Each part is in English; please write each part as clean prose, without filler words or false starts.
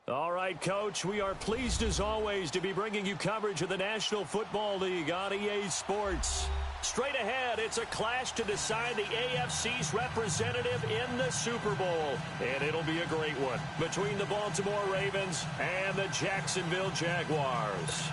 All right, Coach, we are pleased as always to be bringing you coverage of the National Football League on EA Sports. Straight ahead, it's a clash to decide the AFC's representative in the Super Bowl. And it'll be a great one between the Baltimore Ravens and the Jacksonville Jaguars.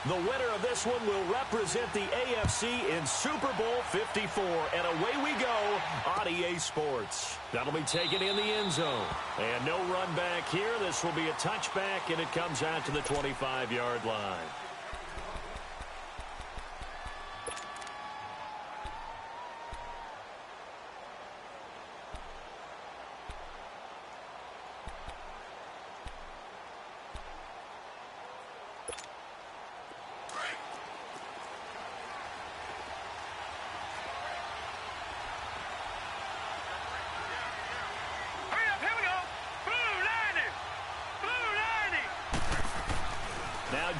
The winner of this one will represent the AFC in Super Bowl 54. And away we go on EA Sports. That'll be taken in the end zone. And no run back here. This will be a touchback, and it comes out to the 25-yard line.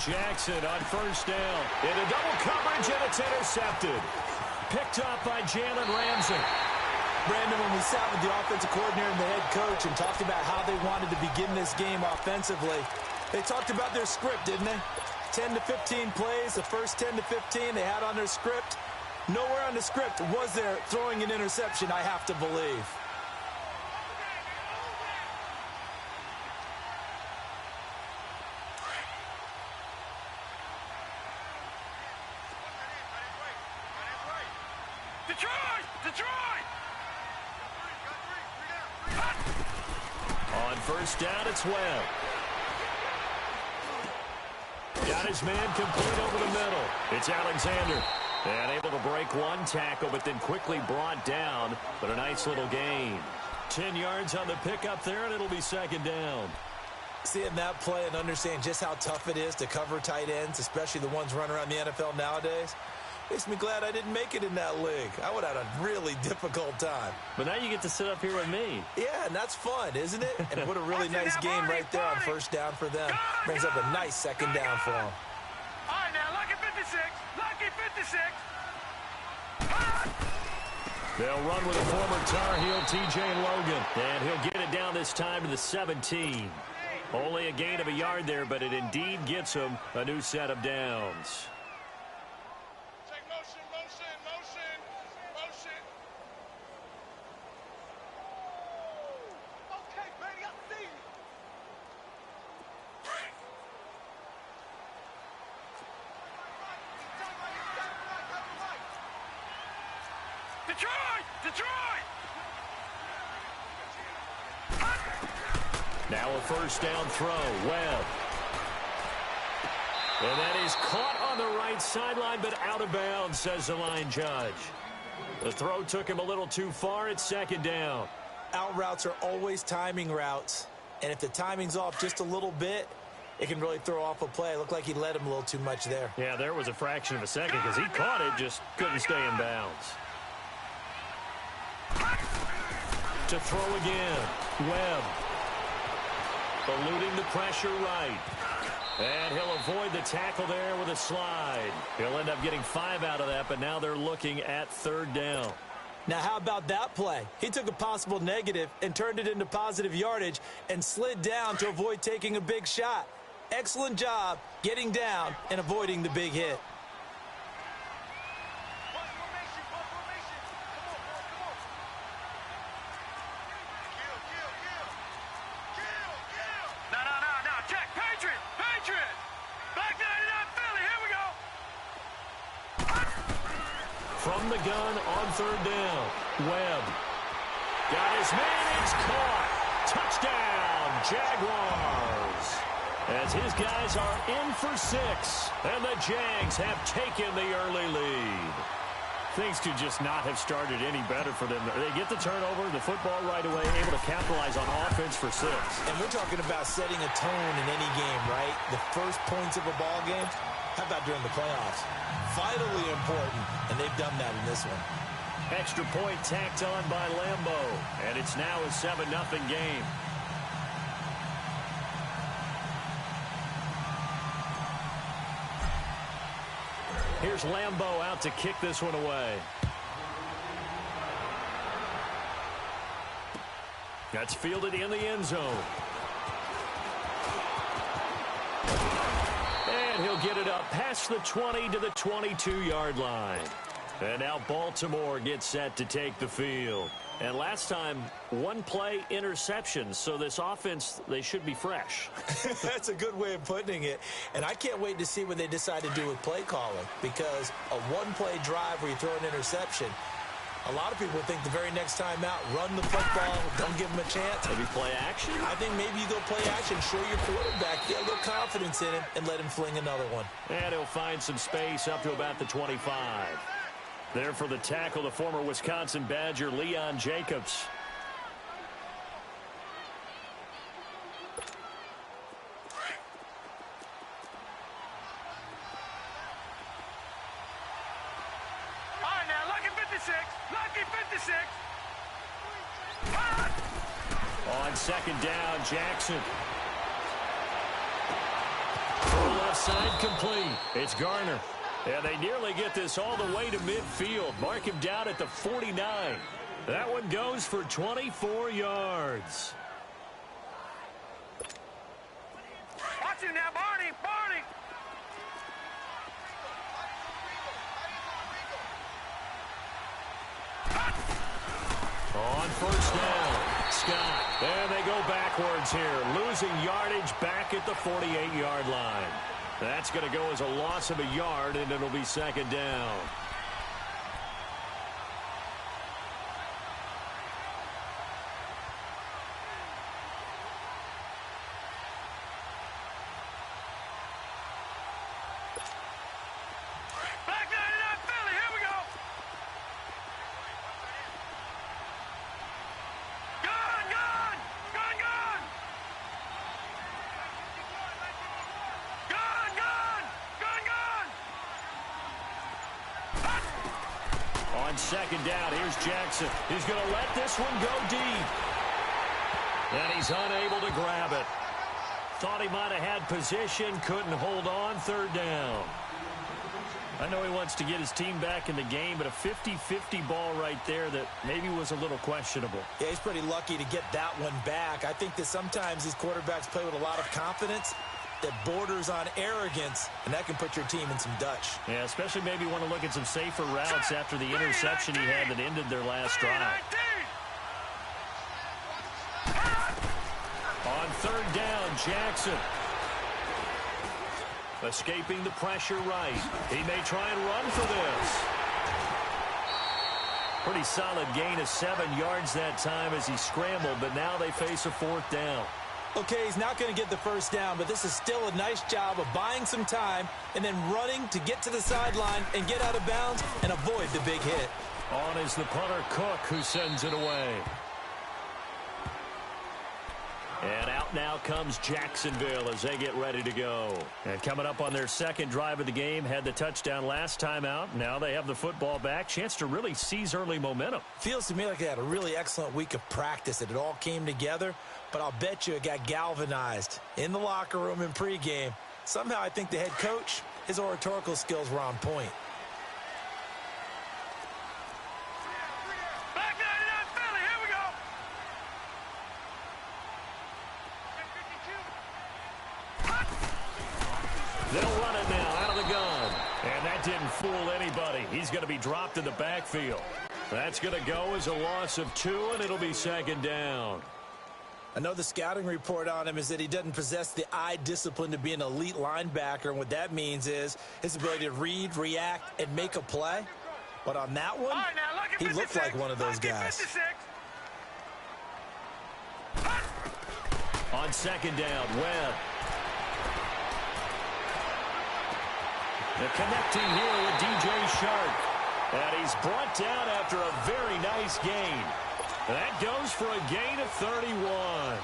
Jackson on first down. Into double coverage, and it's intercepted. Picked up by Jalen Ramsey. Brandon, when we sat with the offensive coordinator and the head coach and talked about how they wanted to begin this game offensively, they talked about their script, didn't they? 10 to 15 plays, the first 10 to 15 they had on their script. Nowhere on the script was there throwing an interception, I have to believe. On first down, it's Webb. Got his man complete over the middle. It's Alexander. And able to break one tackle, but then quickly brought down. But a nice little gain. 10 yards on the pickup there, and it'll be second down. Seeing that play and understanding just how tough it is to cover tight ends, especially the ones running around the NFL nowadays, makes me glad I didn't make it in that league. I would have had a really difficult time. But now you get to sit up here with me. Yeah, and that's fun, isn't it? And what a really nice game right there on first down for them. Brings up a nice second down for them. All right, now, lucky 56. Lucky 56. They'll run with a former Tar Heel, T.J. Logan. And he'll get it down this time to the 17. Only a gain of a yard there, but it indeed gets him a new set of downs. Now a first down throw. Webb. And that is caught on the right sideline, but out of bounds, says the line judge. The throw took him a little too far. It's second down. Out routes are always timing routes. And if the timing's off just a little bit, it can really throw off a play. It looked like he led him a little too much there. Yeah, there was a fraction of a second because he caught it, just couldn't stay in bounds. To throw again. Webb. Eluding the pressure right. And he'll avoid the tackle there with a slide. He'll end up getting 5 out of that, but now they're looking at third down. Now, how about that play? He took a possible negative and turned it into positive yardage and slid down to avoid taking a big shot. Excellent job getting down and avoiding the big hit. From the gun on third down. Webb. Got his man. It's caught. Touchdown, Jaguars. As his guys are in for 6. And the Jags have taken the early lead. Things could just not have started any better for them. They get the turnover, the football right away, able to capitalize on offense for 6. And we're talking about setting a tone in any game, right? The first points of a ball game. How about during the playoffs? Vitally important, and they've done that in this one. Extra point tacked on by Lambeau, and it's now a 7-0 game. Here's Lambeau out to kick this one away. That's fielded in the end zone. And he'll get it up past the 20 to the 22-yard line. And now Baltimore gets set to take the field. And last time, one play interception. So this offense, they should be fresh. That's a good way of putting it. And I can't wait to see what they decide to do with play calling. Because a one-play drive where you throw an interception, a lot of people think the very next time out, run the football, don't give them a chance. Maybe play action? I think maybe you go play action, show your quarterback, get a little confidence in him, and let him fling another one. And he'll find some space up to about the 25. There for the tackle, the former Wisconsin Badger, Leon Jacobs. All right, now, lucky 56. Lucky 56. On second down, Jackson. Left side complete. It's Garner. And they nearly get this all the way to midfield. Mark him down at the 49. That one goes for 24 yards. Watch him now, Barney. Barney. On first down, Scott. And they go backwards here, losing yardage back at the 48-yard line. That's going to go as a loss of a yard, and it'll be second down. Back 99 Philly. Here we go. Gone, gone. Gone, gone. Gone, gone. Gone, gone. On second down, here's Jackson. He's going to let this one go deep. And he's unable to grab it. Thought he might have had position, couldn't hold on, third down. I know he wants to get his team back in the game, but a 50-50 ball right there that maybe was a little questionable. Yeah, he's pretty lucky to get that one back. I think that sometimes these quarterbacks play with a lot of confidence that borders on arrogance, and that can put your team in some Dutch. Yeah, especially maybe want to look at some safer routes after the interception he had that ended their last drive. On third down, Jackson. Escaping the pressure right. He may try and run for this. Pretty solid gain of 7 yards that time as he scrambled, but now they face a fourth down. Okay, he's not going to get the first down, but this is still a nice job of buying some time and then running to get to the sideline and get out of bounds and avoid the big hit. On is the punter, Cook, who sends it away. And out now comes Jacksonville as they get ready to go. And coming up on their second drive of the game, had the touchdown last time out. Now they have the football back. Chance to really seize early momentum. Feels to me like they had a really excellent week of practice. It all came together, but I'll bet you it got galvanized in the locker room in pregame. Somehow I think the head coach, his oratorical skills were on point. Back 99 Philly. Here we go. They'll run it now out of the gun. And that didn't fool anybody. He's going to be dropped in the backfield. That's going to go as a loss of 2, and it'll be second down. I know the scouting report on him is that he doesn't possess the eye discipline to be an elite linebacker, and what that means is his ability to read, react, and make a play. But on that one, Right, now, he looked like one of those guys. 56. On second down, Webb. The connecting here with DJ Shark. And he's brought down after a very nice gain. That goes for a gain of 31.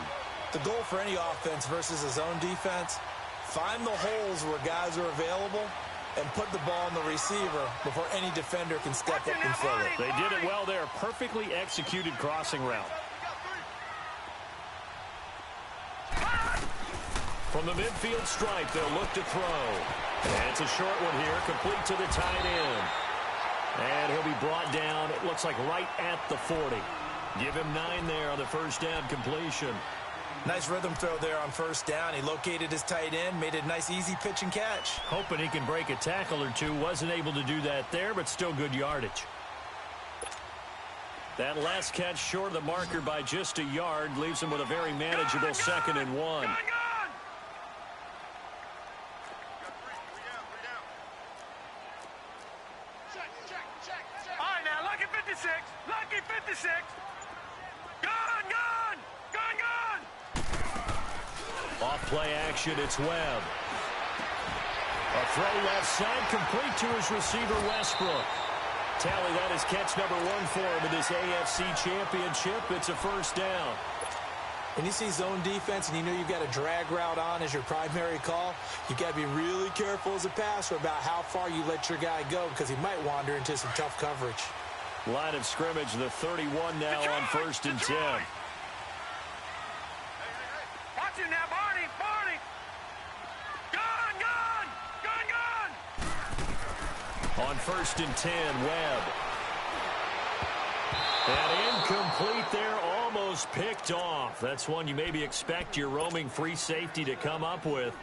The goal for any offense versus a zone defense, find the holes where guys are available and put the ball in the receiver before any defender can step up and fill it. They did it well there. Perfectly executed crossing route. From the midfield stripe, they'll look to throw. And it's a short one here, complete to the tight end. And he'll be brought down, it looks like right at the 40. Give him 9 there on the first down completion. Nice rhythm throw there on first down. He located his tight end, made it a nice easy pitch and catch. Hoping he can break a tackle or two. Wasn't able to do that there, but still good yardage. That last catch short of the marker by just a yard leaves him with a very manageable 2nd and 1. All right, now, lucky 56. Lucky 56. Gone. Off play action, it's Webb. A throw left side, complete to his receiver, Westbrook. Tally, that is catch number 1 for him in this AFC Championship. It's a first down. When you see zone defense and you know you've got a drag route on as your primary call, you've got to be really careful as a passer about how far you let your guy go because he might wander into some tough coverage. Line of scrimmage, the 31 now on 1st and 10. Watch it now, Barney. Gone. On 1st and 10, Webb. And incomplete there, almost picked off. That's one you maybe expect your roaming free safety to come up with,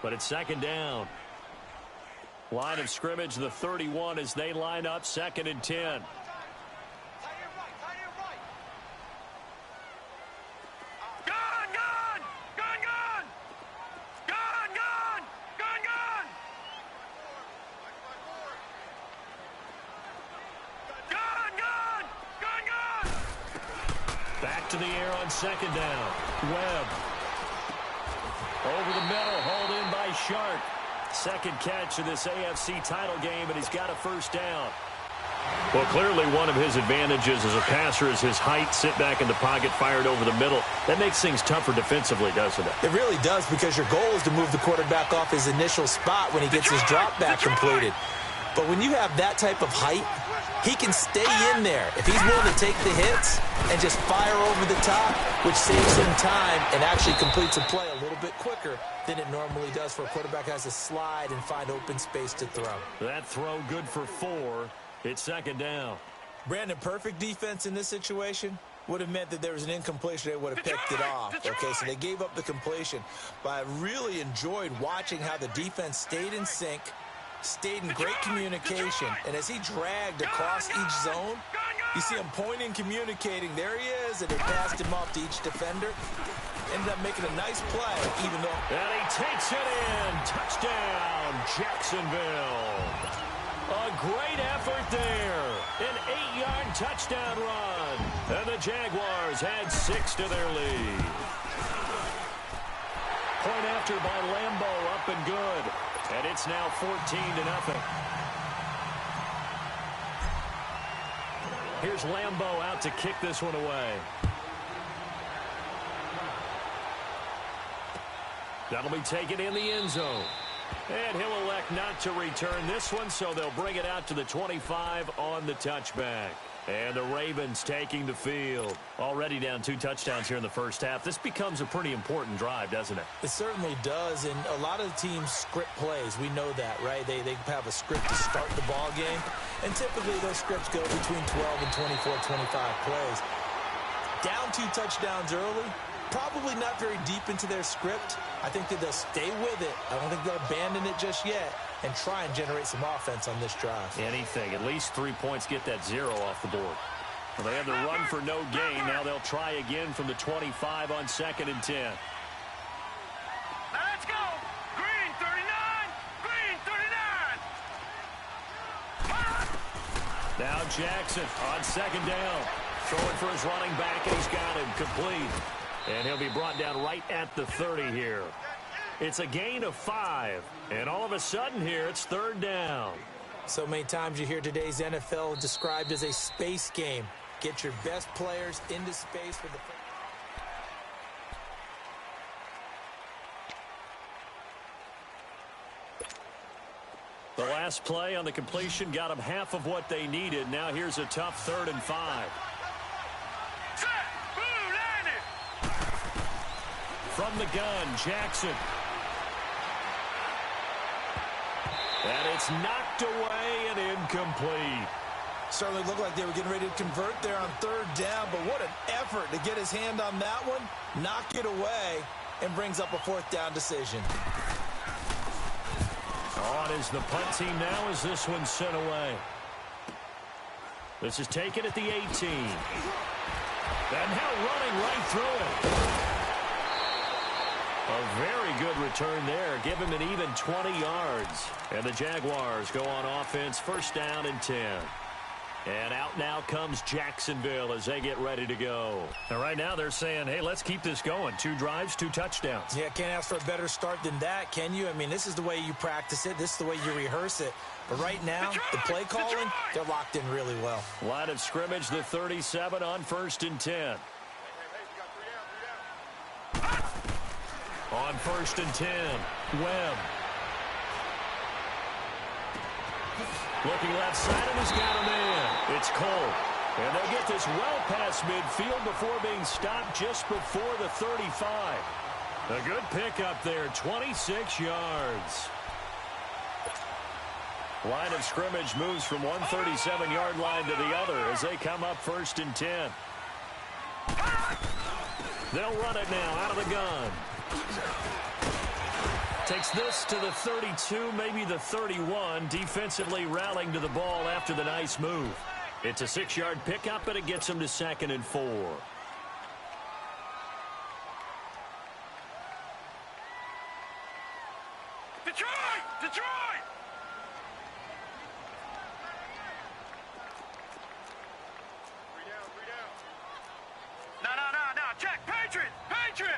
but it's 2nd down. Line of scrimmage, the 31 as they line up, 2nd and 10. Back to the air on 2nd down. Webb. Over the middle, hauled in by Sharp. 2nd catch of this AFC title game, and he's got a first down. Well, clearly one of his advantages as a passer is his height. Sit back in the pocket, fired over the middle. That makes things tougher defensively, doesn't it? It really does because your goal is to move the quarterback off his initial spot when he gets his drop back completed. But when you have that type of height, he can stay in there if he's willing to take the hits and just fire over the top, which saves him time and actually completes a play a little bit quicker than it normally does for a quarterback who has to slide and find open space to throw. That throw good for 4. It's 2nd down. Brandon, perfect defense in this situation would have meant that there was an incompletion. They would have picked it off. Okay, so they gave up the completion. But I really enjoyed watching how the defense stayed in sync, stayed in great communication, and as he dragged across each zone, you see him pointing, communicating. There he is, and they passed him off to each defender. Ended up making a nice play, even though... And he takes it in. Touchdown, Jacksonville. A great effort there. An 8-yard touchdown run. And the Jaguars had 6 to their lead. Point after by Lambo, up and good. And it's now 14-0. Here's Lambo out to kick this one away. That'll be taken in the end zone. And he'll elect not to return this one, so they'll bring it out to the 25 on the touchback. And the Ravens taking the field. Already down 2 touchdowns here in the first half. This becomes a pretty important drive, doesn't it? It certainly does, and a lot of the teams script plays. We know that, right? They have a script to start the ball game, and typically those scripts go between 12 and 24, 25 plays. Down 2 touchdowns early, probably not very deep into their script. I think that they'll stay with it. I don't think they'll abandon it just yet and try and generate some offense on this drive. Anything. At least 3 points, get that 0 off the board. Well, they have the run for no gain. Now they'll try again from the 25 on 2nd and 10. Let's go. Green 39. Green 39. Now Jackson on 2nd down. Throwing for his running back, and he's got him complete. And he'll be brought down right at the 30 here. It's a gain of 5. And all of a sudden here, it's 3rd down. So many times you hear today's NFL described as a space game. Get your best players into space for the... The last play on the completion got them half of what they needed. Now here's a tough 3rd and 5. Set. Boom, landed. From the gun, Jackson. And it's knocked away and incomplete. Certainly looked like they were getting ready to convert there on third down, but what an effort to get his hand on that one, knock it away, and brings up a fourth down decision. On is the punt team now as this one's sent away. This is taken at the 18. And now running right through it. A very good return there. Give him an even 20 yards. And the Jaguars go on offense, first down and 10. And out now comes Jacksonville as they get ready to go. And right now they're saying, hey, let's keep this going. 2 drives, 2 touchdowns. Yeah, can't ask for a better start than that, can you? I mean, this is the way you practice it. This is the way you rehearse it. But right now, the play calling, they're locked in really well. Line of scrimmage, the 37 on first and 10. On first and 10, Webb. Looking left side, and he's got a man. It's Cole. And they'll get this well past midfield before being stopped just before the 35. A good pickup there, 26 yards. Line of scrimmage moves from one 37-yard line to the other as they come up first and 10. They'll run it now out of the gun. Takes this to the 32, maybe the 31, defensively rallying to the ball after the nice move. It's a 6-yard pickup, but it gets him to 2nd and 4. Detroit! Detroit! No. Check. Patriot! Patriot!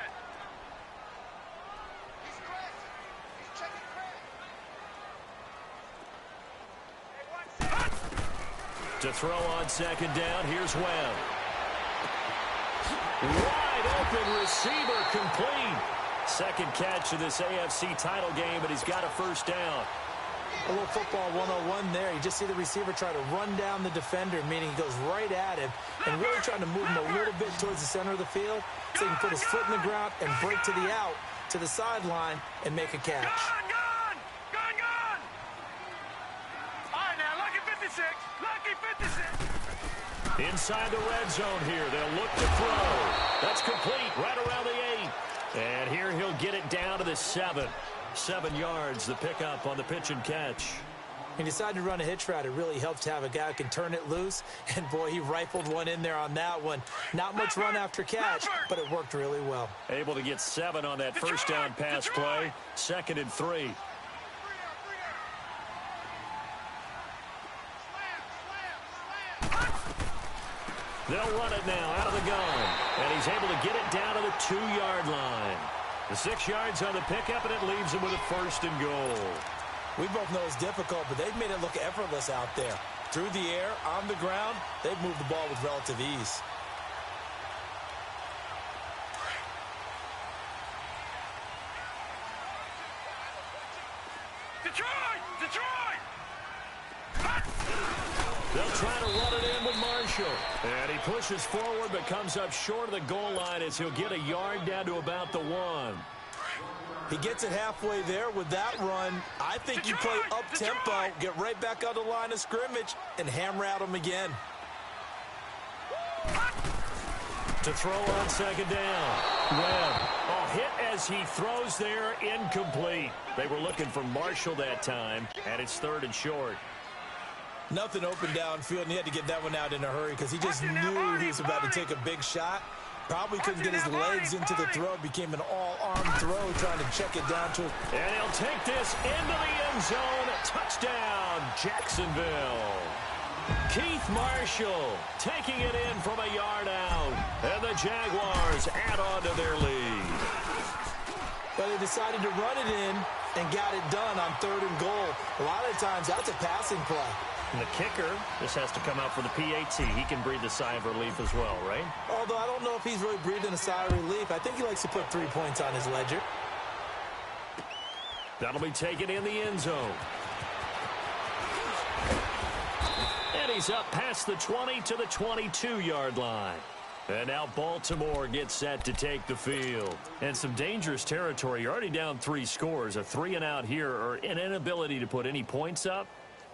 To throw on second down, here's Webb. Wide open receiver complete. Second catch of this AFC title game, but he's got a first down. A little football 101 there. You just see the receiver try to run down the defender, meaning he goes right at him and really trying to move him a little bit towards the center of the field so he can put his foot in the ground and break to the out, to the sideline, and make a catch. Gun! All right, now, lucky 56. Lucky 56. Inside the red zone here. They'll look to throw. That's complete right around the 8. And here he'll get it down to the 7. 7 yards, the pickup on the pitch and catch. He decided to run a hitch route. It really helps to have a guy who can turn it loose. And, boy, he rifled one in there on that one. Not much run after catch, but it worked really well. Able to get 7 on that first down pass play. 2nd and 3. They'll run it now out of the gun. And he's able to get it down to the 2-yard line. The 6 yards on the pickup, and it leaves him with a first and goal. We both know it's difficult, but they've made it look effortless out there. Through the air, on the ground, they've moved the ball with relative ease. Detroit! They'll try to run it in with Marshall. And he pushes forward but comes up short of the goal line as he'll get a yard down to about the 1. He gets it halfway there with that run. I think you play up-tempo, get right back on the line of scrimmage, and hammer at him again. To throw on second down. Webb. A hit as he throws there, incomplete. They were looking for Marshall that time, and it's 3rd and short. Nothing open downfield, and he had to get that one out in a hurry because he just knew he was about to take a big shot. Probably couldn't get his legs into the throw. Became an all-arm throw, trying to check it down to him. And he'll take this into the end zone. Touchdown, Jacksonville. Keith Marshall taking it in from a yard out. And the Jaguars add on to their lead. But they decided to run it in and got it done on 3rd and goal. A lot of times, that's a passing play. And the kicker, this has to come out for the PAT. He can breathe a sigh of relief as well, right? Although I don't know if he's really breathing a sigh of relief. I think he likes to put 3 points on his ledger. That'll be taken in the end zone. And he's up past the 20 to the 22-yard line. And now Baltimore gets set to take the field. And some dangerous territory. You're already down 3 scores. A 3-and-out here or an inability to put any points up.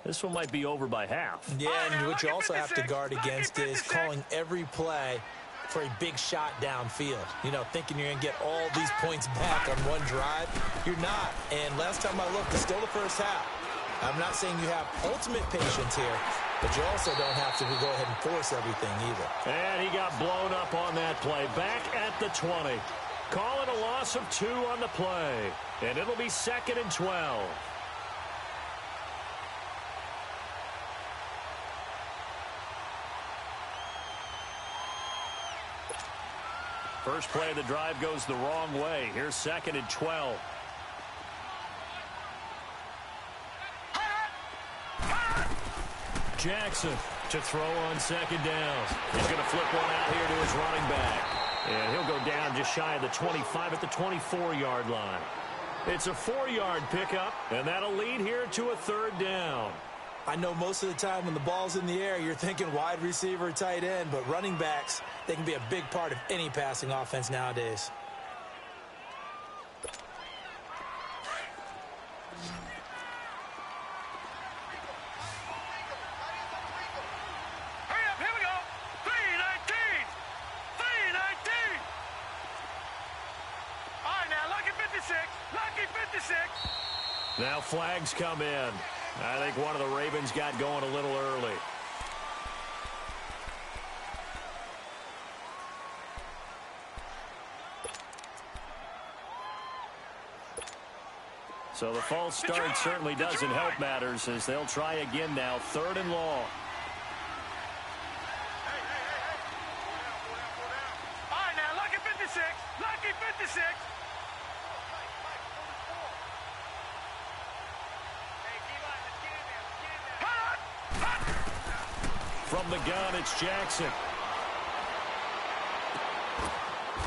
This one might be over by half. Yeah, and what you also have to guard against is calling every play for a big shot downfield. You know, thinking you're going to get all these points back on one drive. You're not. And last time I looked, it's still the first half. I'm not saying you have ultimate patience here, but you also don't have to go ahead and force everything either. And he got blown up on that play. Back at the 20. Call it a loss of 2 on the play. And it'll be 2nd and 12. First play of the drive goes the wrong way. Here's 2nd and 12. Jackson to throw on 2nd down. He's going to flip one out here to his running back. And he'll go down just shy of the 25 at the 24-yard line. It's a 4-yard pickup, and that'll lead here to a 3rd down. I know most of the time when the ball's in the air, you're thinking wide receiver, tight end, but running backs, they can be a big part of any passing offense nowadays. Hurry up, here we go. 3:19. 3:19. All right, now, lucky 56. Lucky 56. Now flags come in. I think one of the Ravens got going a little early. So the false start certainly doesn't help matters as they'll try again now. 3rd and long. All right, now, lucky 56. Lucky 56. From the gun, it's Jackson.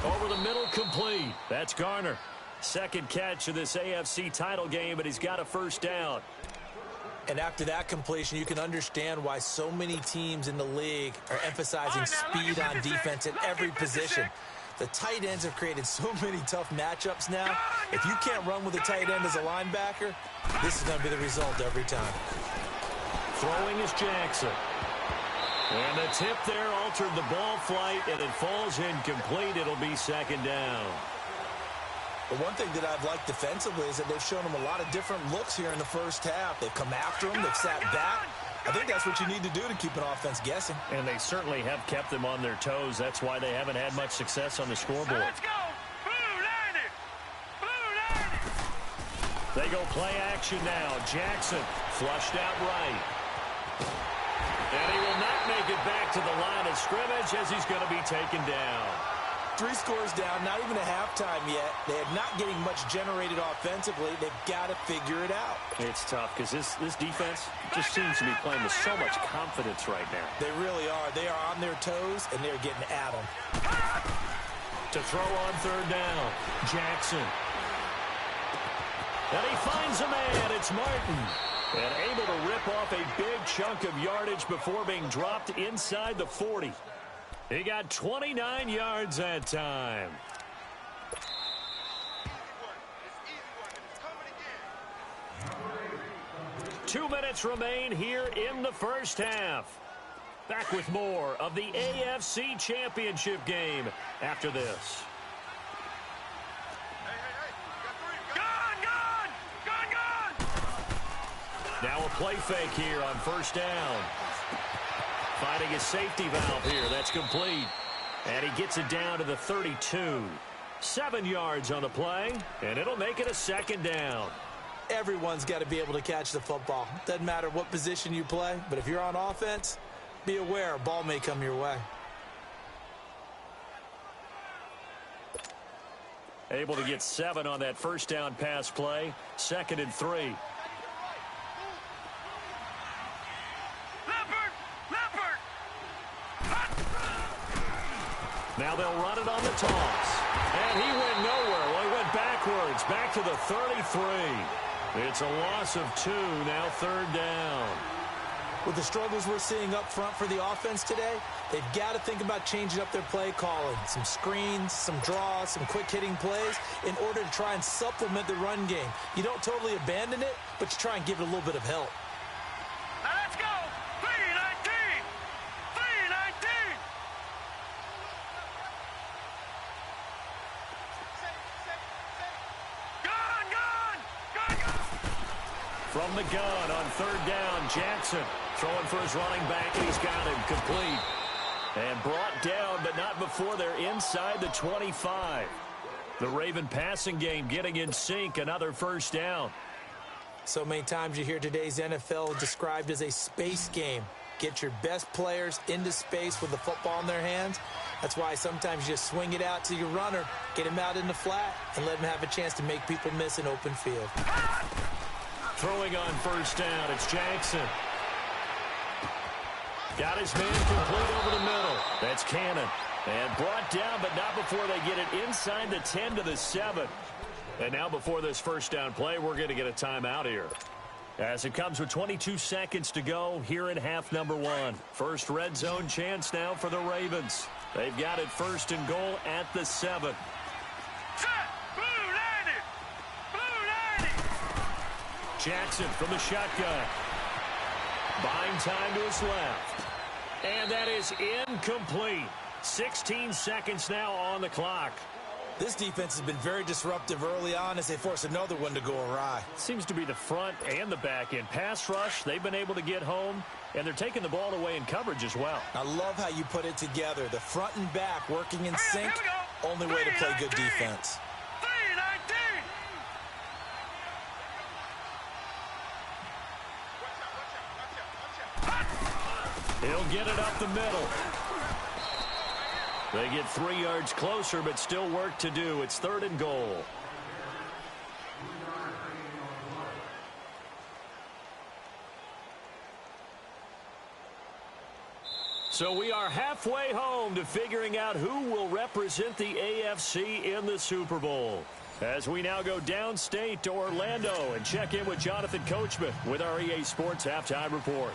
Over the middle, complete. That's Garner. 2nd catch of this AFC title game, but he's got a 1st down. And after that completion, you can understand why so many teams in the league are emphasizing speed on defense at every position. The tight ends have created so many tough matchups now. If you can't run with a tight end as a linebacker, this is going to be the result every time. Throwing is Jackson. And the tip there altered the ball flight, and it falls incomplete. It'll be 2nd down. The one thing that I've liked defensively is that they've shown them a lot of different looks here in the first half. They've come after them. They've sat back. I think that's what you need to do to keep an offense guessing. And they certainly have kept them on their toes. That's why they haven't had much success on the scoreboard. Let's go. Blue 90. Blue 90. They go play action now. Jackson flushed out right. And he will not make it back to the line of scrimmage as he's going to be taken down. 3 scores down, not even a halftime yet. They are not getting much generated offensively. They've got to figure it out. It's tough because this defense just seems to be playing with so much confidence right now. They really are. They are on their toes, and they're getting at them. To throw on 3rd down, Jackson. And he finds a man. It's Martin. And able to rip off a big chunk of yardage before being dropped inside the 40. He got 29 yards that time. Two minutes remain here in the first half. Back with more of the AFC Championship game after this. Now a play fake here on 1st down. Finding his safety valve here. That's complete. And he gets it down to the 32. 7 yards on the play, and it'll make it a 2nd down. Everyone's got to be able to catch the football. Doesn't matter what position you play, but if you're on offense, be aware a ball may come your way. Able to get 7 on that 1st down pass play. 2nd and 3. Now they'll run it on the toss. And he went nowhere. Well, he went backwards, back to the 33. It's a loss of 2, now 3rd down. With the struggles we're seeing up front for the offense today, they've got to think about changing up their play calling. Some screens, some draws, some quick-hitting plays in order to try and supplement the run game. You don't totally abandon it, but you try and give it a little bit of help. From the gun on third down, Jackson throwing for his running back, and he's got him complete. And brought down, but not before they're inside the 25. The Raven passing game getting in sync, another first down. So many times you hear today's NFL described as a space game. Get your best players into space with the football in their hands. That's why sometimes you just swing it out to your runner, get him out in the flat, and let him have a chance to make people miss an open field. Throwing on first down, it's Jackson. Got his man complete over the middle. That's Cannon. And brought down, but not before they get it inside the 10 to the 7. And now before this first down play, we're going to get a timeout here. As it comes with 22 seconds to go here in half number 1. First red zone chance now for the Ravens. They've got it first and goal at the 7. Set! Blue landed! Blue landed! Jackson from the shotgun. Buying time to his left. And that is incomplete. 16 seconds now on the clock. This defense has been very disruptive early on as they force another one to go awry. Seems to be the front and the back end. Pass rush, they've been able to get home, and they're taking the ball away in coverage as well. I love how you put it together. The front and back working in sync. Only way to play good defense. 3-19! He'll get it up the middle. They get 3 yards closer, but still work to do. It's third and goal. So we are halfway home to figuring out who will represent the AFC in the Super Bowl. As we now go downstate to Orlando and check in with Jonathan Coachman with our EA Sports Halftime Report.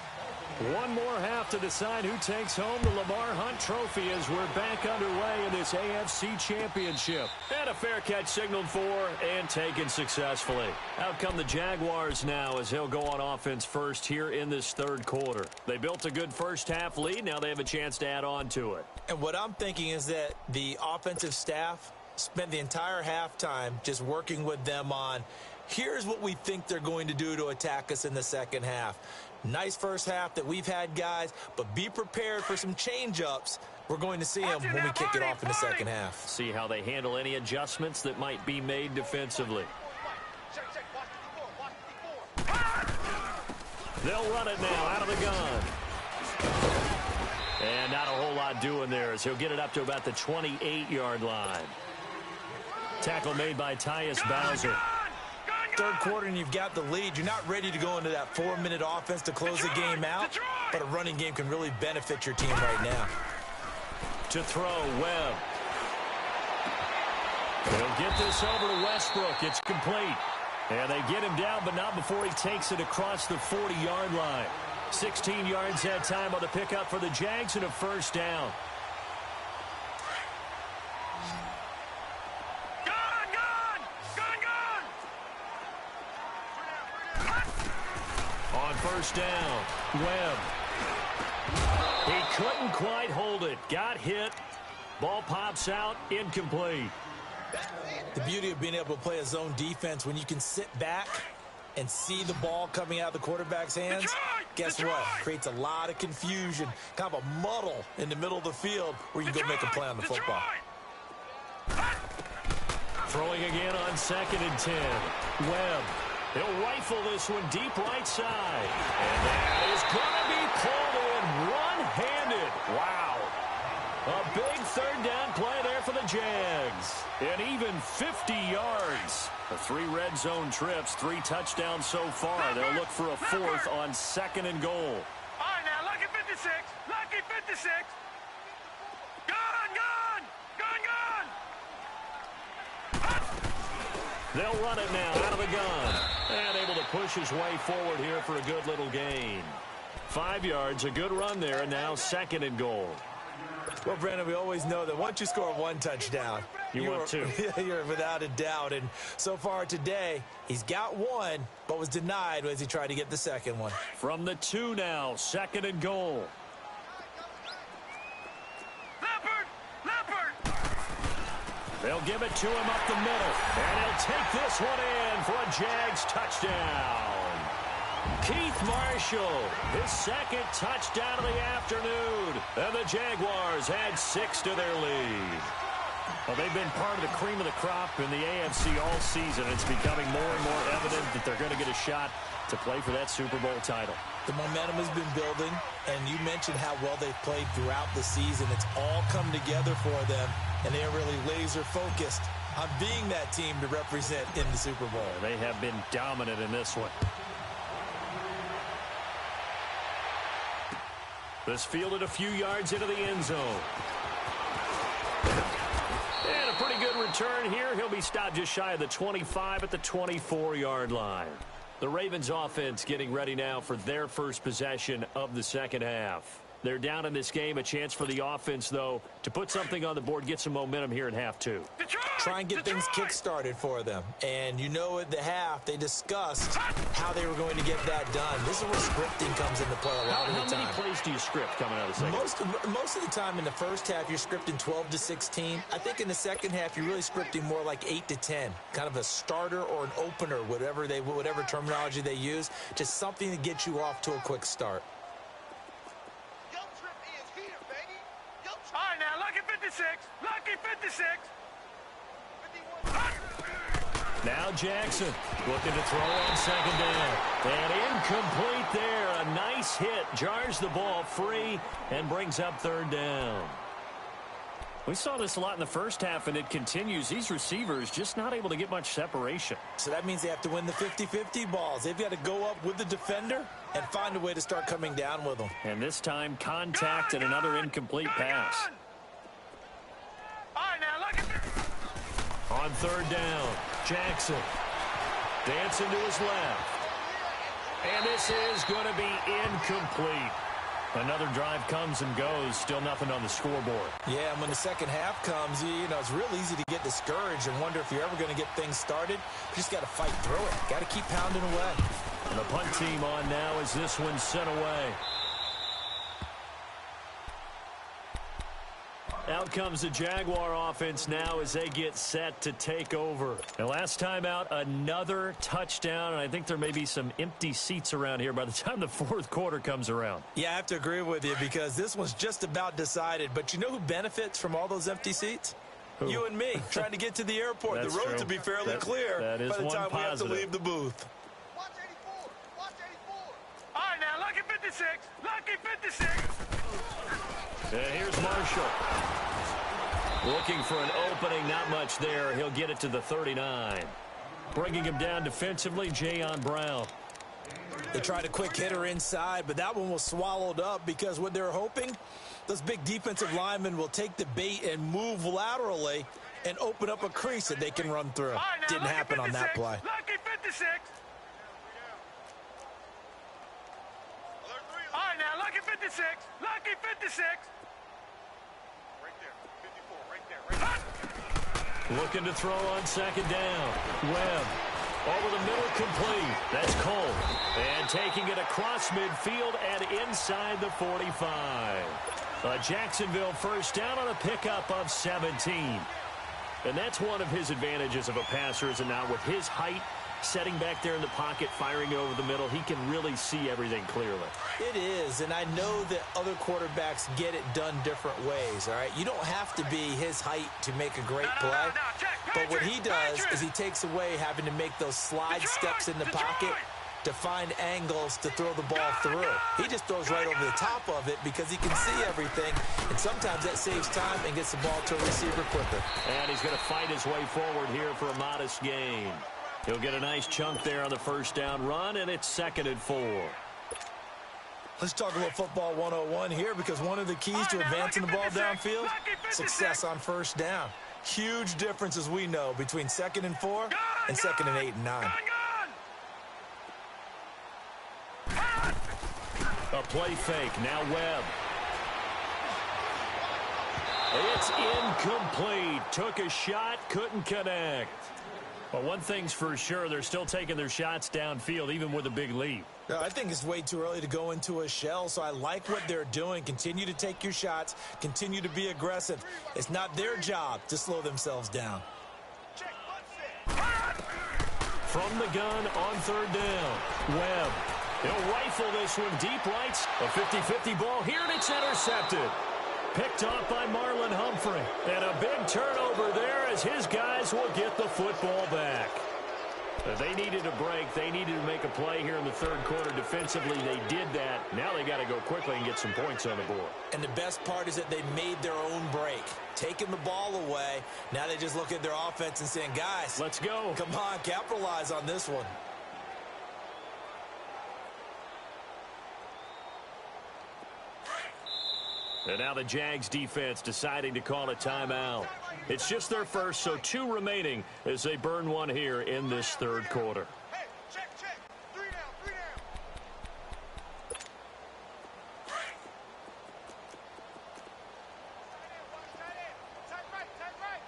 One more half to decide who takes home the Lamar Hunt Trophy as we're back underway in this AFC Championship. And a fair catch signaled for and taken successfully. Out come the Jaguars now as he'll go on offense first here in this third quarter. They built a good first half lead. Now they have a chance to add on to it. And what I'm thinking is that the offensive staff spent the entire halftime just working with them on, here's what we think they're going to do to attack us in the second half. Nice first half that we've had, guys, but be prepared for some change-ups. We're going to see them when we kick it off in the second half. See how they handle any adjustments that might be made defensively. They'll run it now out of the gun. And not a whole lot doing there as he'll get it up to about the 28-yard line. Tackle made by Tyus Bowser. Third quarter and you've got the lead. You're not ready to go into that 4-minute offense to close the game out, but a running game can really benefit your team right now. To throw, Webb. They'll get this over to Westbrook. It's complete. And they get him down, but not before he takes it across the 40-yard line. 16 yards that time on the pickup for the Jags and a first down. First down, Webb. He couldn't quite hold it. Got hit. Ball pops out, incomplete. The beauty of being able to play a zone defense when you can sit back and see the ball coming out of the quarterback's hands, guess what? Creates a lot of confusion, kind of a muddle in the middle of the field where you can go make a play on the football. Throwing again on 2nd and 10. Webb. He'll rifle this one deep right side. And that is going to be pulled in one-handed. Wow. A big third down play there for the Jags. And even 50 yards. The 3 red zone trips, 3 touchdowns so far. They'll look for a 4th on 2nd and goal. All right, now, lucky 56. Lucky 56. They'll run it now out of the gun. And able to push his way forward here for a good little gain. 5 yards, a good run there, and now 2nd and goal. Well, Brandon, we always know that once you score 1 touchdown, you're 2. You're without a doubt. And so far today, he's got 1, but was denied as he tried to get the 2nd one. From the 2 now, 2nd and goal. They'll give it to him up the middle. And he'll take this one in for a Jags touchdown. Keith Marshall, his second touchdown of the afternoon. And the Jaguars add 6 to their lead. Well, they've been part of the cream of the crop in the AFC all season. It's becoming more and more evident that they're going to get a shot to play for that Super Bowl title. The momentum has been building, and you mentioned how well they've played throughout the season. It's all come together for them, and they are really laser-focused on being that team to represent in the Super Bowl. They have been dominant in this one. This fielded a few yards into the end zone. And a pretty good return here. He'll be stopped just shy of the 25 at the 24-yard line. The Ravens offense getting ready now for their first possession of the second half. They're down in this game. A chance for the offense, though, to put something on the board, get some momentum here in half two. Try and get things kick-started for them. And you know at the half, they discussed how they were going to get that done. This is where scripting comes into play a lot of the time. How many plays do you script coming out of the second? Most of the time in the first half, you're scripting 12 to 16. I think in the second half, you're really scripting more like 8 to 10. Kind of a starter or an opener, whatever terminology they use. Just something to get you off to a quick start. All right, now, lucky 56. Lucky 56. Now Jackson looking to throw on second down. And incomplete there. A nice hit. Jars the ball free and brings up third down. We saw this a lot in the first half, and it continues. These receivers just not able to get much separation. So that means they have to win the 50-50 balls. They've got to go up with the defender and find a way to start coming down with them. And this time, contact and another incomplete pass. All right, now, look at this. On third down, Jackson dancing to his left. And this is going to be incomplete. Another drive comes and goes. Still nothing on the scoreboard. Yeah, and when the second half comes, you know, it's real easy to get discouraged and wonder if you're ever going to get things started. You just got to fight through it. Got to keep pounding away. And the punt team on now as this one's sent away. Out comes the Jaguar offense now as they get set to take over. And last time out, another touchdown, and I think there may be some empty seats around here by the time the fourth quarter comes around. Yeah, I have to agree with you because this one's just about decided. But you know who benefits from all those empty seats? Who? You and me, trying to get to the airport. The roads will be fairly clear that is by the time we have to positive. leave the booth. Watch 84. Watch 84. All right, now, lucky 56. Lucky 56. And here's Marshall. Looking for an opening, not much there. He'll get it to the 39. Bringing him down defensively, Jayon Brown. They tried a quick hitter inside, but that one was swallowed up because what they're hoping, those big defensive linemen will take the bait and move laterally and open up a crease that they can run through. Right, now, didn't happen 56, on that play. Lucky 56. All right, now, lucky 56. Lucky 56. Looking to throw on second down. Webb over the middle, complete. That's Cole. And taking it across midfield and inside the 45. A Jacksonville first down on a pickup of 17. And that's one of his advantages of a passer, is it not? With his height, setting back there in the pocket, firing it over the middle, he can really see everything clearly. It is, and I know that other quarterbacks get it done different ways, all right? You don't have to be his height to make a great play. But what he does is he takes away having to make those slide steps in the pocket to find angles to throw the ball through. He just throws right over the top of it because he can see everything, and sometimes that saves time and gets the ball to a receiver quicker. And he's going to fight his way forward here for a modest gain. He'll get a nice chunk there on the first down run, and it's 2nd and 4. Let's talk about football 101 here, because one of the keys to advancing the ball downfield, success on first down. Huge difference, as we know, between 2nd and 4 and 2nd and 8 and 9. A play fake. Now Webb. It's incomplete. Took a shot, couldn't connect. Well, one thing's for sure, they're still taking their shots downfield, even with a big lead. I think it's way too early to go into a shell, so I like what they're doing. Continue to take your shots. Continue to be aggressive. It's not their job to slow themselves down. From the gun on third down, Webb He'll rifle this one deep right. A 50-50 ball here, and it's intercepted. Picked off by Marlon Humphrey. And a big turnover there as his guys will get the football back. They needed a break. They needed to make a play here in the third quarter. Defensively, they did that. Now they got to go quickly and get some points on the board. And the best part is that they made their own break. Taking the ball away. Now they just look at their offense and saying, guys, let's go. Come on, capitalize on this one. And now the Jags defense deciding to call a timeout. It's just their first, so 2 remaining as they burn one here in this third quarter. Hey, check. 3 down. Tight right.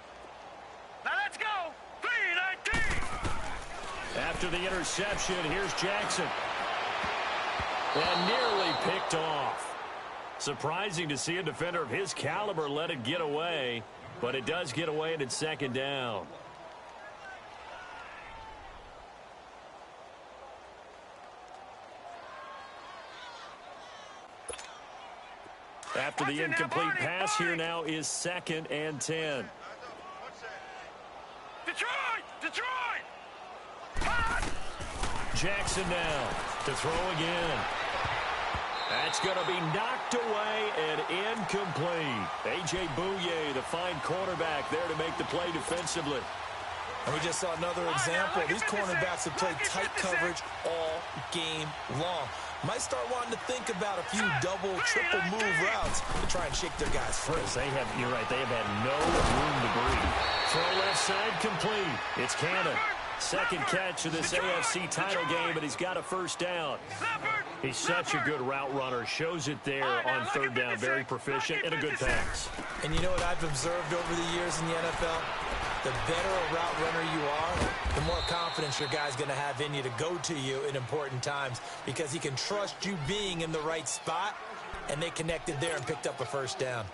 Now let's go. 3-19. After the interception, here's Jackson. And nearly picked off. Surprising to see a defender of his caliber let it get away, but it does get away and it's second down. After the incomplete pass, here now is 2nd and 10. Detroit! Jackson now to throw again. That's going to be knocked away and incomplete. A.J. Bouye, the fine quarterback, there to make the play defensively. And we just saw another example. These cornerbacks have played tight coverage all game long. Might start wanting to think about a few double, triple move routes to try and shake their guys free. You're right, they have had no room to breathe. Throw left side complete. It's Cannon. Second catch of this AFC title game, and he's got a first down. He's such a good route runner. Shows it there on third down. Very proficient and a good pass. And you know what I've observed over the years in the NFL? The better a route runner you are, the more confidence your guy's going to have in you to go to you in important times because he can trust you being in the right spot, and they connected there and picked up a first down.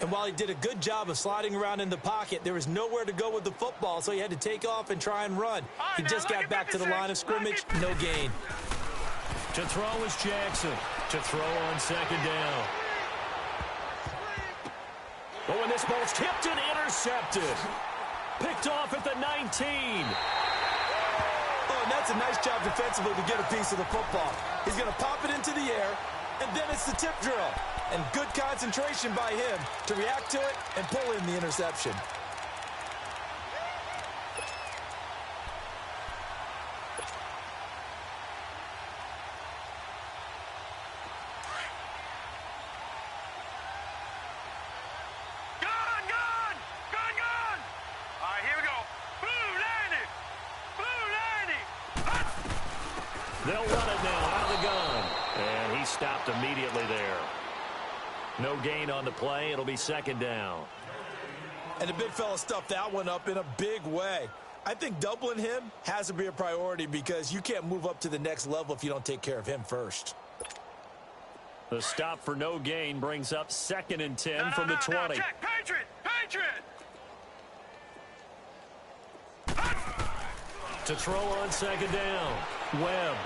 And while he did a good job of sliding around in the pocket, there was nowhere to go with the football, so he had to take off and try and run. He just got back to the line of scrimmage, no gain. To throw is Jackson. To throw on second down. Oh, and this ball's tipped and intercepted. Picked off at the 19. Oh, and that's a nice job defensively to get a piece of the football. He's going to pop it into the air, and then it's the tip drill. And good concentration by him to react to it and pull in the interception. Gone! All right, here we go. They'll run it now out of the gun. And he stopped immediately there. No gain on the play. It'll be second down. And the big fella stuffed that one up in a big way. I think doubling him has to be a priority because you can't move up to the next level if you don't take care of him first. The stop for no gain brings up 2nd and 10 from the 20. Check. Patriot! To throw on second down. Webb.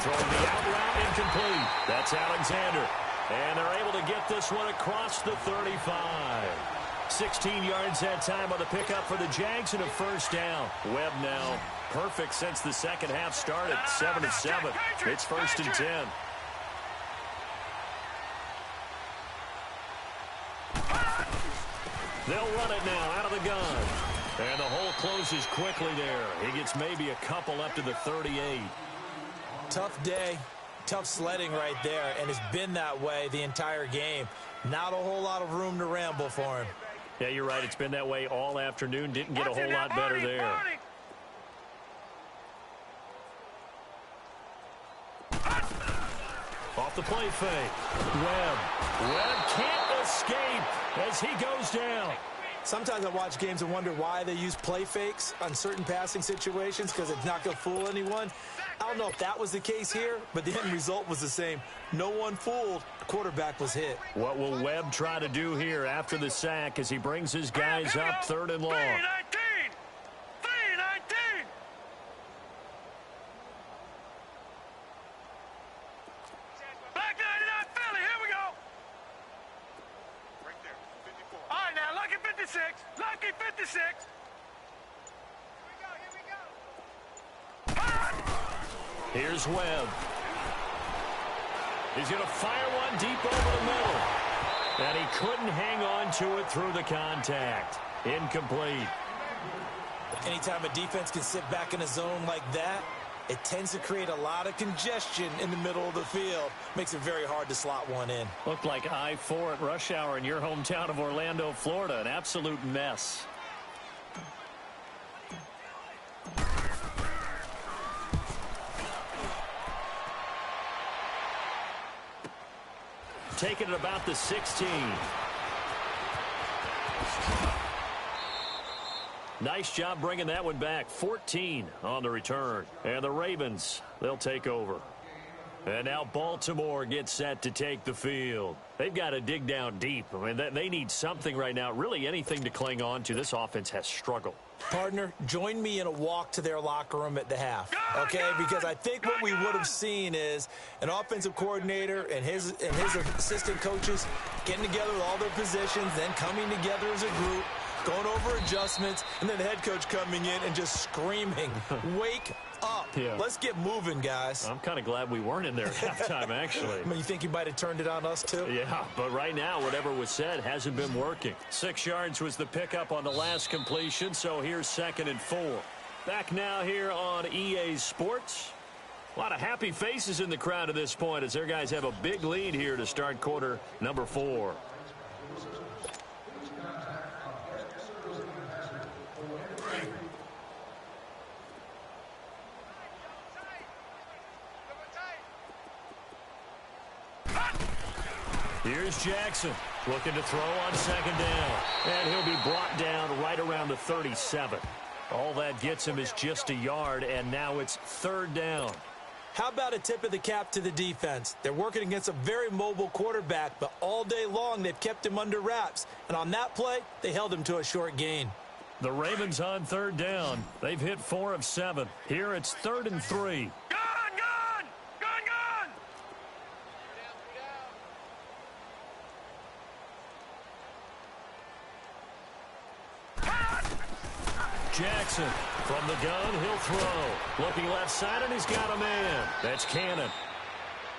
Throwing the out route incomplete. That's Alexander. And they're able to get this one across the 35. 16 yards that time on the pickup for the Jags and a first down. Webb now perfect since the second half started. 7-7. It's 1st and 10. They'll run it now out of the gun. And the hole closes quickly there. He gets maybe a couple up to the 38. Tough day, tough sledding right there, and it's been that way the entire game. Not a whole lot of room to ramble for him. Yeah, you're right. It's been that way all afternoon. Didn't get a whole lot better there. Off the play fake. Webb can't escape as he goes down. Sometimes I watch games and wonder why they use play fakes on certain passing situations because it's not going to fool anyone. I don't know if that was the case here, but the end result was the same. No one fooled. The quarterback was hit. What will Webb try to do here after the sack as he brings his guys up 3rd and long? 3-19. 56. Lucky 56. Here we go. Here's Webb. He's going to fire one deep over the middle. And he couldn't hang on to it through the contact. Incomplete. Anytime a defense can sit back in a zone like that, it tends to create a lot of congestion in the middle of the field. Makes it very hard to slot one in. Looked like I-4 at rush hour in your hometown of Orlando, Florida. An absolute mess. Taking it about the 16. Nice job bringing that one back. 14 on the return. And the Ravens, they'll take over. And now Baltimore gets set to take the field. They've got to dig down deep. I mean, they need something right now, really anything to cling on to. This offense has struggled. Partner, join me in a walk to their locker room at the half, okay? Because I think what we would have seen is an offensive coordinator and his assistant coaches getting together with all their positions, then coming together as a group, going over adjustments, and then the head coach coming in and just screaming, wake up. Yeah. Let's get moving, guys. I'm kind of glad we weren't in there at halftime, actually. I mean, you think you might have turned it on us, too? Yeah, but right now, whatever was said hasn't been working. 6 yards was the pickup on the last completion, so here's 2nd and 4. Back now here on EA Sports. A lot of happy faces in the crowd at this point as their guys have a big lead here to start quarter number 4. Here's Jackson looking to throw on 2nd down. And he'll be brought down right around the 37. All that gets him is just a yard, and now it's 3rd down. How about a tip of the cap to the defense? They're working against a very mobile quarterback, but all day long they've kept him under wraps. And on that play, they held him to a short gain. The Ravens on 3rd down. They've hit 4 of 7. Here it's 3rd and 3. Jackson from the gun, he'll throw. Looking left side, and he's got a man. That's Cannon.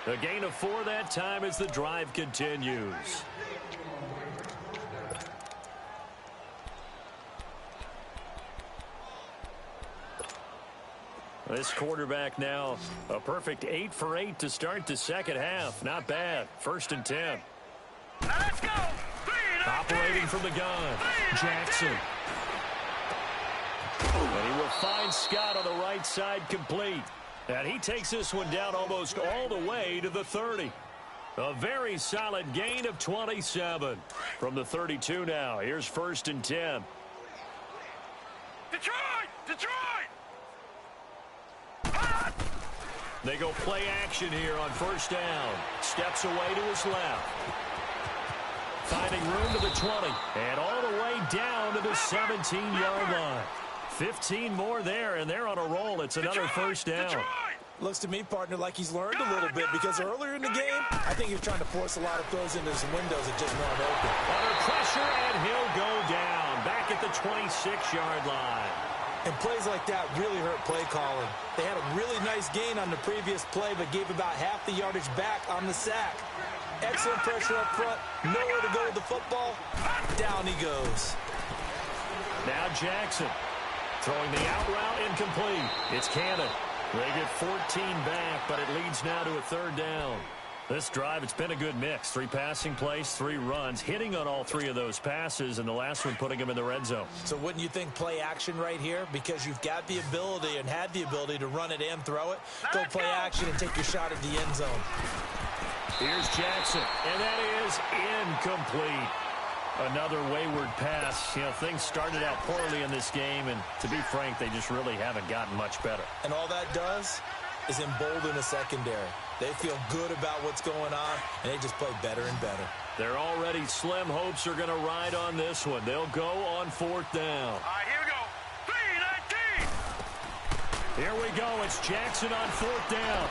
A gain of 4 that time as the drive continues. This quarterback now a perfect 8 for 8 to start the second half. Not bad. 1st and 10. Let's go. Operating from the gun, Jackson. And he will find Scott on the right side complete. And he takes this one down almost all the way to the 30. A very solid gain of 27. From the 32 now, here's 1st and 10. Detroit! They go play action here on 1st down. Steps away to his left. Finding room to the 20. And all the way down to the 17-yard line. 15 more there, and they're on a roll. It's another 1st down. Looks to me, partner, like he's learned a little bit, because earlier in the game, I think he was trying to force a lot of throws into some windows that just weren't open. Under pressure, and he'll go down. Back at the 26-yard line. And plays like that really hurt play calling. They had a really nice gain on the previous play, but gave about half the yardage back on the sack. Excellent pressure up front. Nowhere to go with the football. Down he goes. Now Jackson. Throwing the out route, incomplete. It's Cannon. They get 14 back, but it leads now to a 3rd down. This drive, it's been a good mix. 3 passing plays, 3 runs, hitting on all 3 of those passes, and the last one putting him in the red zone. So wouldn't you think play action right here? Because you've got the ability and had the ability to run it and throw it. Go play action and take your shot at the end zone. Here's Jackson, and that is incomplete. Another wayward pass. You know, things started out poorly in this game, and to be frank, they just really haven't gotten much better. And all that does is embolden the secondary. They feel good about what's going on, and they just play better and better. Their already slim hopes are going to ride on this one. They'll go on 4th down. All right, here we go. 3-19. Here we go. It's Jackson on 4th down.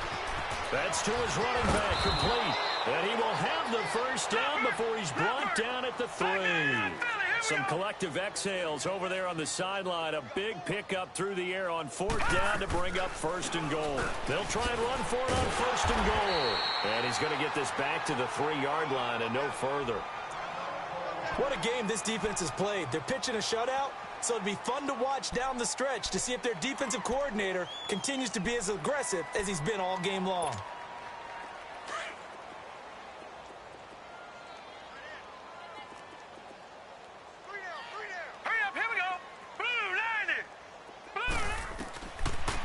That's to his running back, complete. And he will have the 1st down before he's brought down at the 3. Some collective exhales over there on the sideline. A big pickup through the air on 4th down to bring up 1st and goal. They'll try and run for it on 1st and goal. And he's going to get this back to the 3-yard line and no further. What a game this defense has played. They're pitching a shutout, so it'd be fun to watch down the stretch to see if their defensive coordinator continues to be as aggressive as he's been all game long.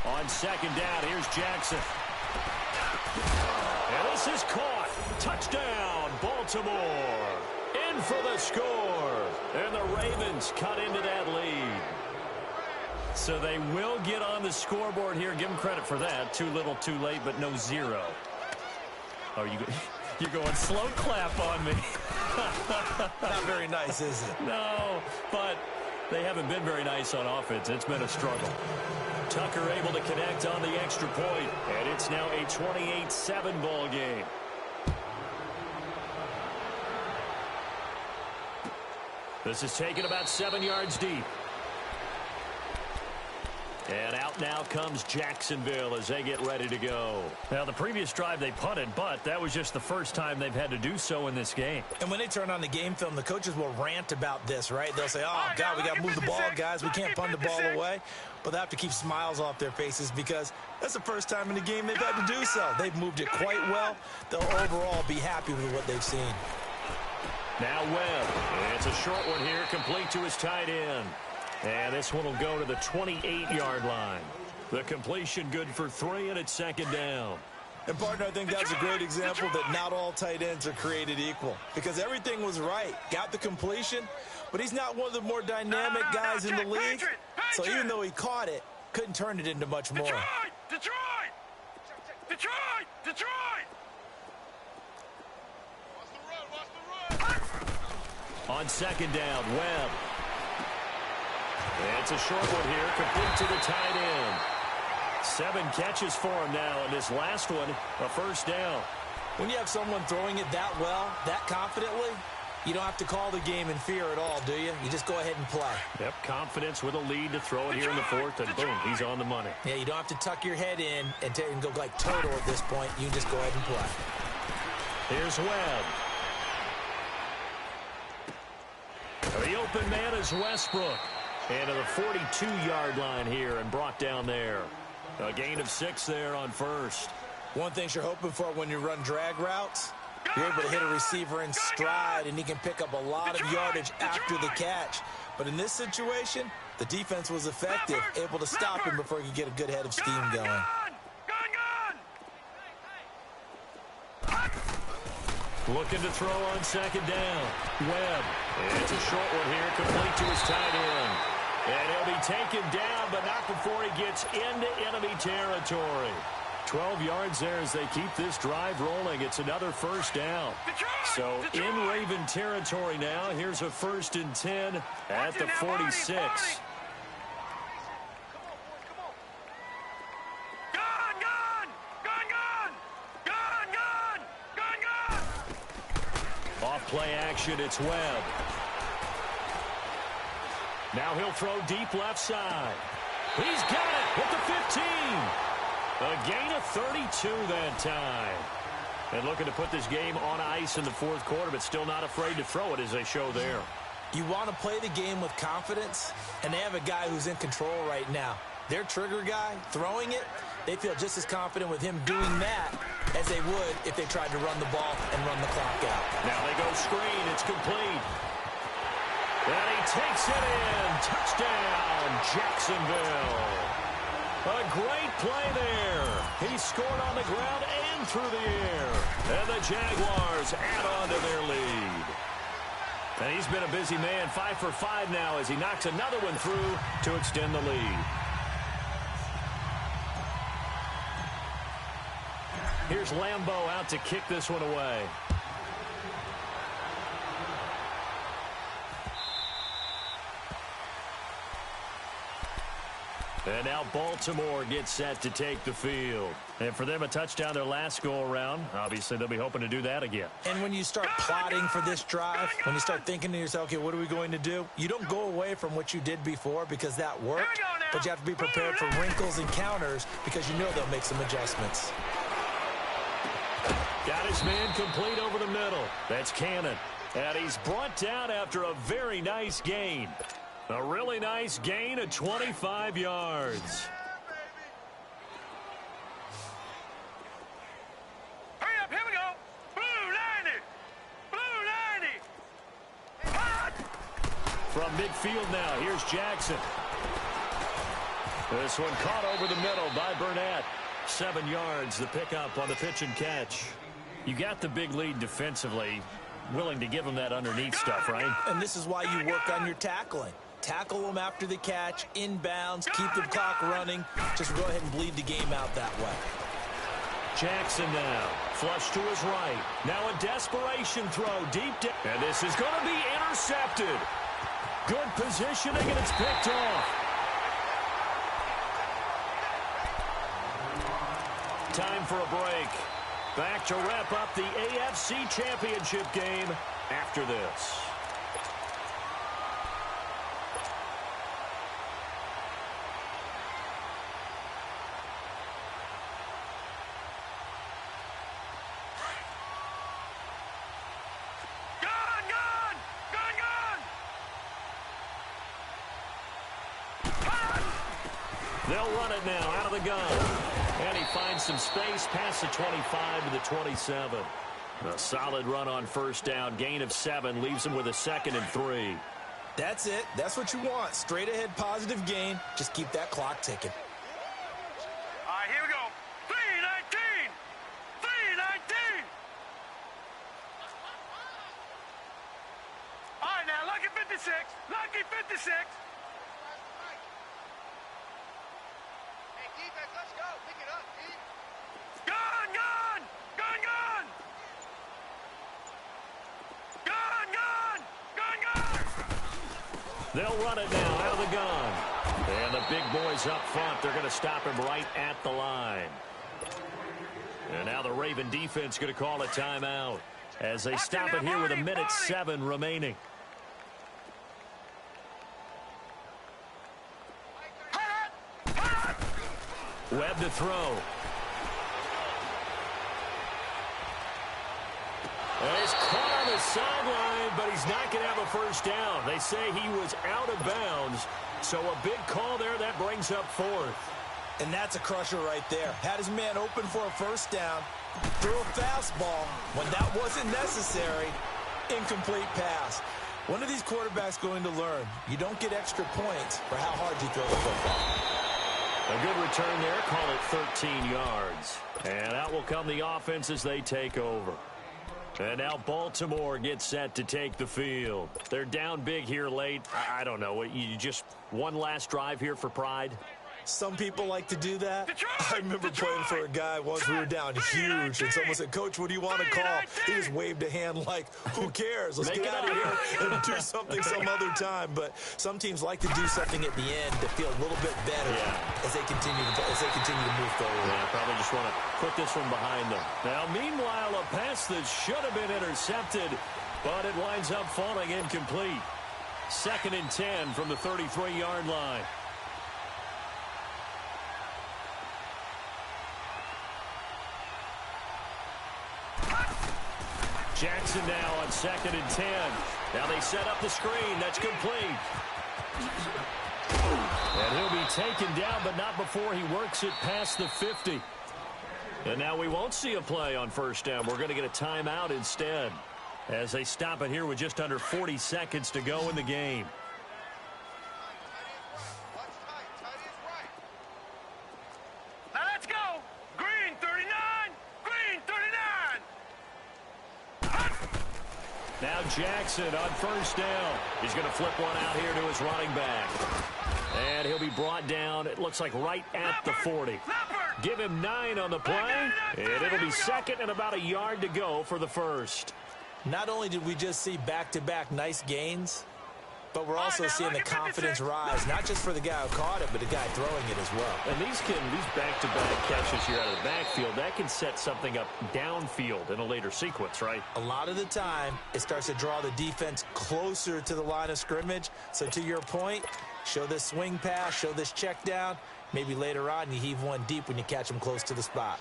On 2nd down, here's Jackson. And this is caught. Touchdown, Baltimore. In for the score. And the Ravens cut into that lead. So they will get on the scoreboard here. Give them credit for that. Too little, too late, but no 0. Oh, you're going slow clap on me. Not very nice, is it? No, but they haven't been very nice on offense. It's been a struggle. Tucker able to connect on the extra point, and it's now a 28-7 ball game. This is taken about 7 yards deep. And out now comes Jacksonville as they get ready to go. Now, the previous drive they punted, but that was just the first time they've had to do so in this game. And when they turn on the game film, the coaches will rant about this, right? They'll say, oh, God, we got to move the ball, guys. We can't punt the ball away. But they have to keep smiles off their faces because that's the first time in the game they've had to do so. They've moved it quite well. They'll overall be happy with what they've seen. Now Webb. It's a short one here, complete to his tight end. And this one will go to the 28-yard line. The completion good for 3, and it's 2nd down. And, partner, I think that's a great example that not all tight ends are created equal. Because everything was right. Got the completion, but he's not one of the more dynamic guys in the league. So even though he caught it, couldn't turn it into much more. Detroit! On 2nd down, Webb. It's a short one here, complete to the tight end. 7 catches for him now, and this last one, a 1st down. When you have someone throwing it that well, that confidently, you don't have to call the game in fear at all, do you? You just go ahead and play. Yep, confidence with a lead to throw it here in the 4th, and boom, he's on the money. Yeah, you don't have to tuck your head in and go like turtle at this point. You just go ahead and play. Here's Webb. The open man is Westbrook. And to the 42-yard line here and brought down there. A gain of 6 there on 1st. One thing you're hoping for when you run drag routes, you're able to hit a receiver in stride, and he can pick up a lot of yardage after the catch. But in this situation, the defense was effective, able to stop him before he could get a good head of steam going. Looking to throw on 2nd down. Webb. It's a short one here, complete to his tight end. And he'll be taken down, but not before he gets into enemy territory. 12 yards there as they keep this drive rolling. It's another 1st down. So in Raven territory now. Here's a 1st and 10 at the 46. Off play action, it's Webb. Now he'll throw deep left side. He's got it at the 15. A gain of 32 that time. And looking to put this game on ice in the 4th quarter, but still not afraid to throw it as they show there. You want to play the game with confidence, and they have a guy who's in control right now. Their trigger guy, throwing it, they feel just as confident with him doing that as they would if they tried to run the ball and run the clock out. Now they go screen. It's complete. And he takes it in. Touchdown, Jacksonville. A great play there. He scored on the ground and through the air. And the Jaguars add on to their lead. And he's been a busy man, 5 for 5 now as he knocks another one through to extend the lead. Here's Lambeau out to kick this one away. And now Baltimore gets set to take the field. And for them, a touchdown their last go-around. Obviously, they'll be hoping to do that again. And when you start plotting for this drive, when you start thinking to yourself, okay, what are we going to do? You don't go away from what you did before because that worked, but you have to be prepared for wrinkles and counters because you know they'll make some adjustments. Got his man complete over the middle. That's Cannon. And he's brought down after a very nice gain. A really nice gain of 25 yards. Hurry up, here we go. Blue 90. Blue 90. Hot. From midfield now, here's Jackson. This one caught over the middle by Burnett. 7 yards, the pickup on the pitch and catch. You got the big lead defensively. Willing to give them that underneath stuff, right? And this is why you work on your tackling. Tackle them after the catch, inbounds, keep the clock running. Just go ahead and bleed the game out that way. Jackson now, flush to his right. Now a desperation throw deep down. And this is going to be intercepted. Good positioning, and it's picked off. Time for a break. Back to wrap up the AFC Championship game after this. They'll run it now out of the gun. And he finds some space past the 25 to the 27. A solid run on first down. Gain of 7 leaves him with a 2nd and 3. That's it. That's what you want. Straight ahead positive gain. Just keep that clock ticking. All right, here we go. 3-19. 3-19. All right, now, lucky 56. Lucky 56. Defense, let's go. Pick it up, D. Gun, gun! Gun, gun! Gun, gun! Gun, gun! They'll run it now out of the gun. And the big boys up front, they're going to stop him right at the line. And now the Raven defense going to call a timeout as they stop it here with 1:07 remaining. Webb to throw. And he's caught on the sideline, but he's not going to have a first down. They say he was out of bounds, so a big call there that brings up 4th. And that's a crusher right there. Had his man open for a first down, threw a fastball. When that wasn't necessary, incomplete pass. When are these quarterbacks going to learn? You don't get extra points for how hard you throw the football. A good return there, call it 13 yards. And out will come the offense as they take over. And now Baltimore gets set to take the field. They're down big here late. I don't know. You just one last drive here for pride? Some people like to do that. I remember playing for a guy once. We were down huge, and someone said, "Coach, what do you want to call?" He just waved a hand like, "Who cares? Let's get out of here and do something some other time." But some teams like to do something at the end to feel a little bit better as they continue to move forward. Yeah, probably just want to put this one behind them. Now, meanwhile, a pass that should have been intercepted, but it winds up falling incomplete. 2nd and 10 from the 33-yard line. Jackson now on 2nd and 10. Now they set up the screen. That's complete. And he'll be taken down, but not before he works it past the 50. And now we won't see a play on first down. We're going to get a timeout instead as they stop it here with just under 40 seconds to go in the game. Now let's go. Green 39. Green 39. Now Jackson on first down. He's going to flip one out here to his running back. And he'll be brought down, it looks like right at the 40. Give him 9 on the play, and it'll be 2nd and about a yard to go for the first. Not only did we just see back-to-back nice gains, But we're also seeing the confidence rise, not just for the guy who caught it, but the guy throwing it as well. And these back-to-back catches here out of the backfield, that can set something up downfield in a later sequence, right? A lot of the time, it starts to draw the defense closer to the line of scrimmage. So to your point, show this swing pass, show this check down. Maybe later on you heave one deep when you catch them close to the spot.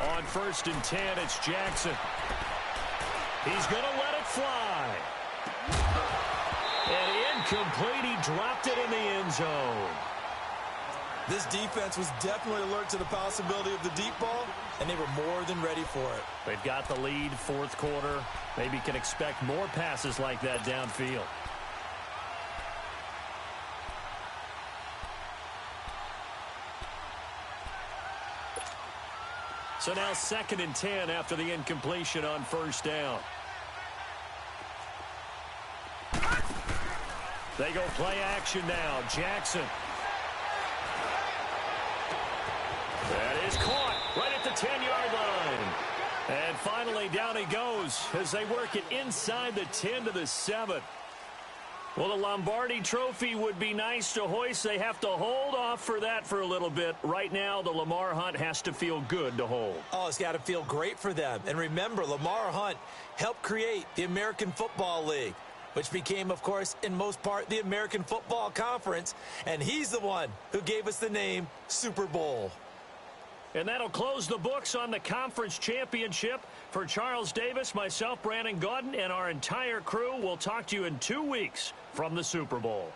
On 1st and 10, it's Jackson. He's going to let it fly. And incomplete. He dropped it in the end zone. This defense was definitely alert to the possibility of the deep ball, and they were more than ready for it. They've got the lead, 4th quarter. Maybe can expect more passes like that downfield. So now 2nd and 10 after the incompletion on 1st down. They go play action now. Jackson. That is caught right at the 10-yard line. And finally down he goes as they work it inside the 10 to the 7. Well, the Lombardi Trophy would be nice to hoist. They have to hold off for that for a little bit. Right now, the Lamar Hunt has to feel good to hold. Oh, it's got to feel great for them. And remember, Lamar Hunt helped create the American Football League, which became, of course, in most part, the American Football Conference. And he's the one who gave us the name Super Bowl. And that'll close the books on the conference championship. For Charles Davis, myself, Brandon Gaudin, and our entire crew, we'll talk to you in 2 weeks from the Super Bowl.